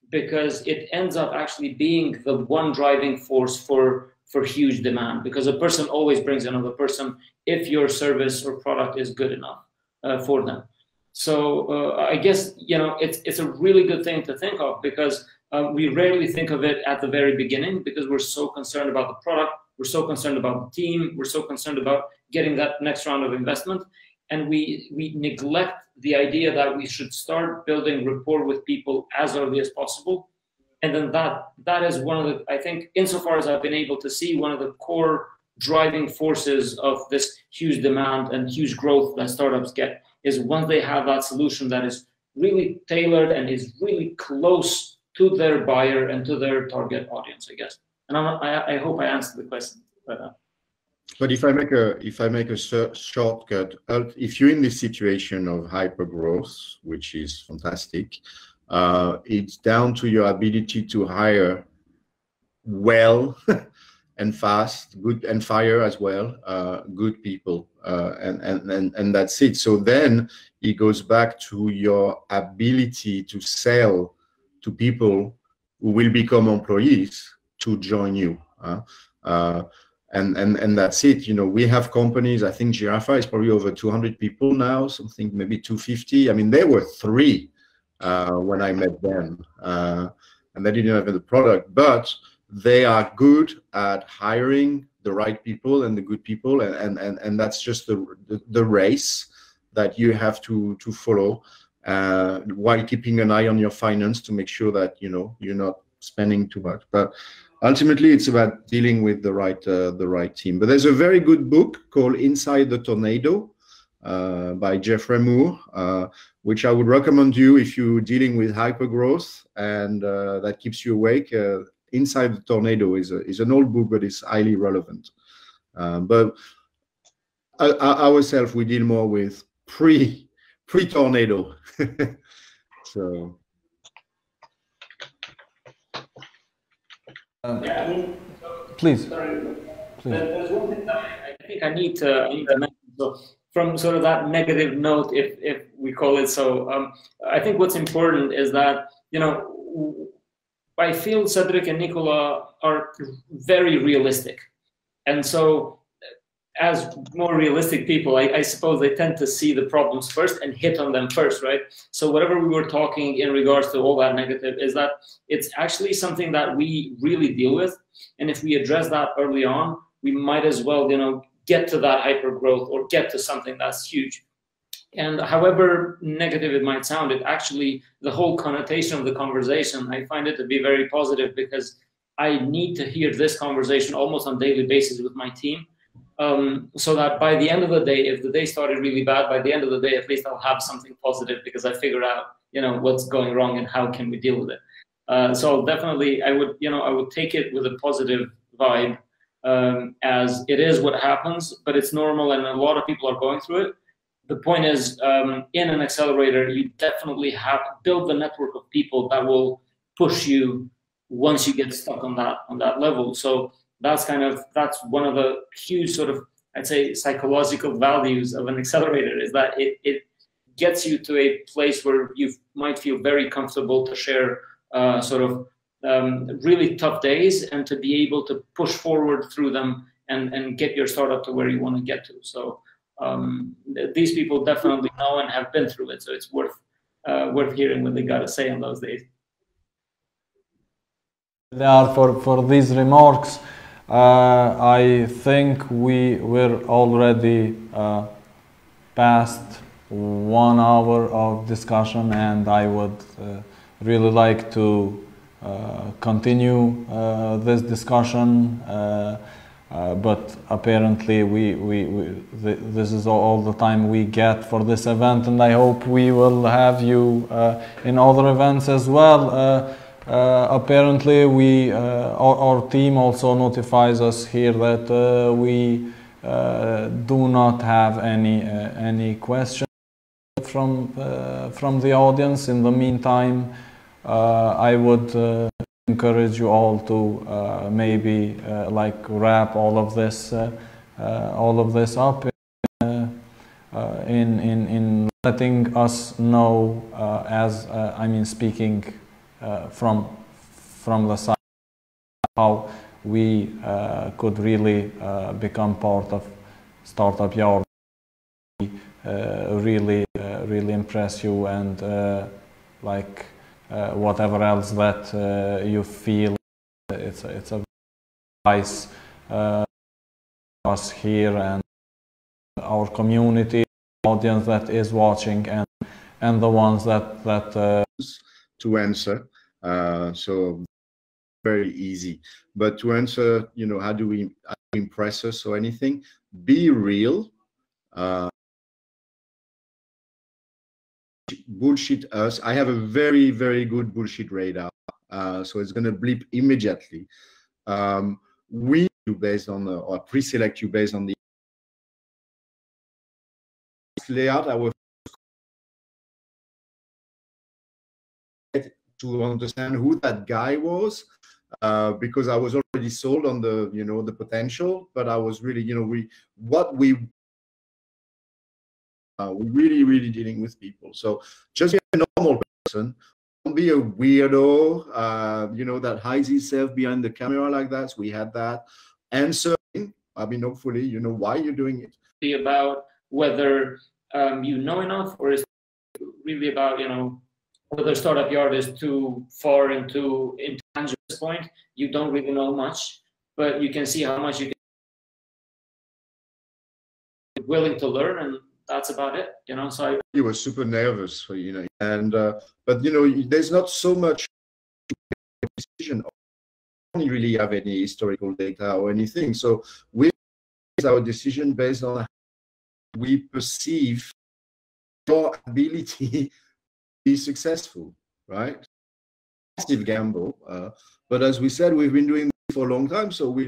because it ends up actually being the one driving force for huge demand, because a person always brings another person if your service or product is good enough for them. So I guess, you know, it's a really good thing to think of, because we rarely think of it at the very beginning, because we're so concerned about the product, we're so concerned about the team, we're so concerned about getting that next round of investment, and we neglect the idea that we should start building rapport with people as early as possible. And then that is one of the, I think, insofar as I've been able to see, one of the core driving forces of this huge demand and huge growth that startups get, is once they have that solution that is really tailored and is really close to their buyer and to their target audience, I guess. And I hope I answered the question. But if I make a shortcut, if you're in this situation of hyper growth, which is fantastic, it's down to your ability to hire well and fast, good, and fire as well, good people, and that's it. So then it goes back to your ability to sell to people who will become employees to join you. And that's it. You know, we have companies, I think Giraffa is probably over 200 people now, something maybe 250. I mean, there were 3 when I met them, and they didn't have the product, but they are good at hiring the right people and the good people, and that's just the race that you have to follow, while keeping an eye on your finance to make sure that, you know, you're not spending too much. But ultimately, it's about dealing with the right team. But there's a very good book called Inside the Tornado, by Jeffrey Moore, which I would recommend you if you're dealing with hypergrowth and that keeps you awake. Inside the Tornado is an old book, but it's highly relevant. But ourselves, we deal more with pre-tornado. So. Yeah, I mean, Please. Sorry. There's one thing that I think I need to mention. So from sort of that negative note, if we call it so, I think what's important is that, you know, I feel Cedric and Nicola are very realistic. And so as more realistic people, I suppose they tend to see the problems first and hit on them first, right? So whatever we were talking in regards to all that negative is that it's actually something that we really deal with. And if we address that early on, we might as well, you know, get to that hyper growth or get to something that's huge. And however negative it might sound, it actually, the whole connotation of the conversation, I find it to be very positive because I need to hear this conversation almost on a daily basis with my team. So that by the end of the day, if the day started really bad, by the end of the day, at least I'll have something positive because I figured out, you know, what's going wrong and how can we deal with it. So definitely, I would take it with a positive vibe, as it is what happens, but it's normal and a lot of people are going through it. The point is, in an accelerator, you definitely have to build the network of people that will push you once you get stuck on that level. So that's one of the huge sort of, I'd say, psychological values of an accelerator, is that it gets you to a place where you might feel very comfortable to share really tough days and to be able to push forward through them and get your startup to where you want to get to. So these people definitely know and have been through it, so it's worth hearing what they got to say on those days. For these remarks, I think we're already past 1 hour of discussion, and I would really like to continue this discussion, but apparently this is all the time we get for this event, and I hope we will have you in other events as well. Apparently our team also notifies us here that we do not have any questions from the audience. In the meantime, I would encourage you all to maybe wrap all of this up in letting us know, speaking from the side, how we could really become part of Startup Yard, really impress you, and whatever else that you feel it's a nice us here and our community, audience that is watching, and the ones that to answer. So very easy. But to answer, how do we impress us or anything? Be real. Bullshit us. I have a very, very good bullshit radar. So it's going to bleep immediately. We do based on or pre-select you based on the layout. I will to understand who that guy was, because I was already sold on the the potential, but I was really we really dealing with people. So just be a normal person. Don't be a weirdo, that hides himself behind the camera like that. So we had that. Answering, hopefully why you're doing it. Be about whether you know enough, or is really about whether Startup Yard is too far into intangible at this point. You don't really know much, but you can see how much you can be willing to learn, and that's about it. So you were super nervous, and but there's not so much decision. We don't really have any historical data or anything, so we base our decision based on we perceive your ability to be successful, right? Massive gamble, but as we said, we've been doing this for a long time, so we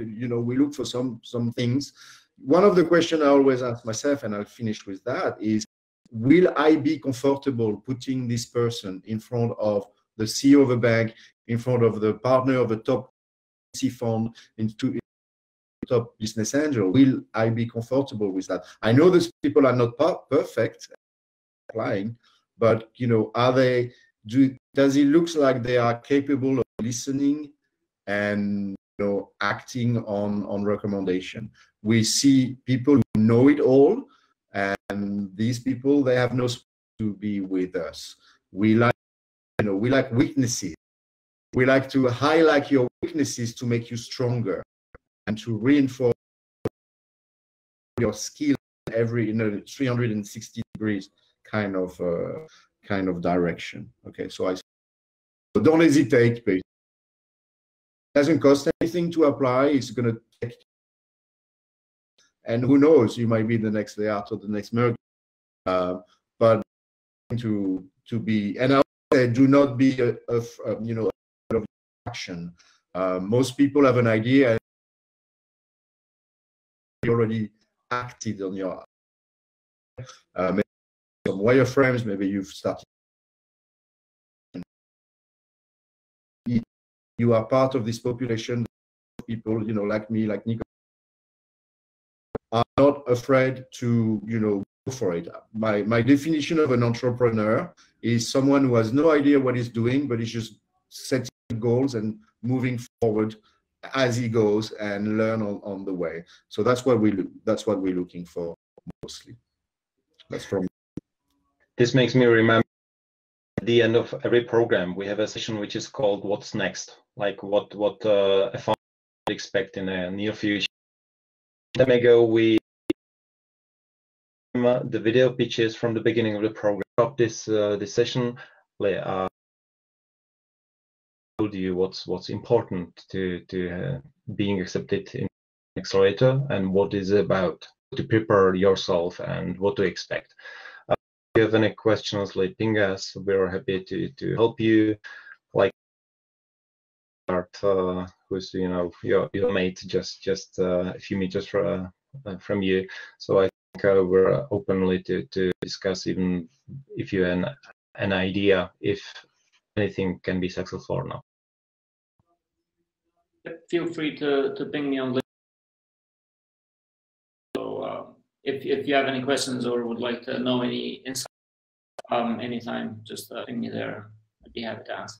look for some things. One of the questions I always ask myself, and I'll finish with that, is will I be comfortable putting this person in front of the CEO of a bank, in front of the partner of a top VC fund, into top business angel? Will I be comfortable with that? I know these people are not perfect applying, but are they? Does it look like they are capable of listening and acting on recommendation? We see people who know it all, and these people, they have no space to be with us. We like weaknesses. We like to highlight your weaknesses to make you stronger and to reinforce your skill every 360 degrees kind of direction. Okay, so don't hesitate, please. It doesn't cost anything to apply. It's going to take, and who knows, you might be the next layout or the next merger. But to be, and I would say, do not be of action. Most people have an idea and you already acted on your maybe some wireframes, maybe you've started. You are part of this population of people, like me, like Nico, are not afraid to, go for it. My definition of an entrepreneur is someone who has no idea what he's doing, but he's just setting goals and moving forward as he goes and learn on the way. So that's what we're looking for mostly. That's from. This makes me remember at the end of every program we have a session which is called "What's Next?" Like what a founder would expect in a near future. Time ago we the video pitches from the beginning of the program. This session told you what's important to being accepted in Accelerator and what is about, to prepare yourself and what to expect. If you have any questions, ping us. We're happy to help you. Like who's your mate just a few meters from you. So I think we're openly to discuss, even if you have an idea if anything can be successful or not. Feel free to ping me on LinkedIn. So if you have any questions or would like to know any insight anytime, just ping me there. I'd be happy to answer.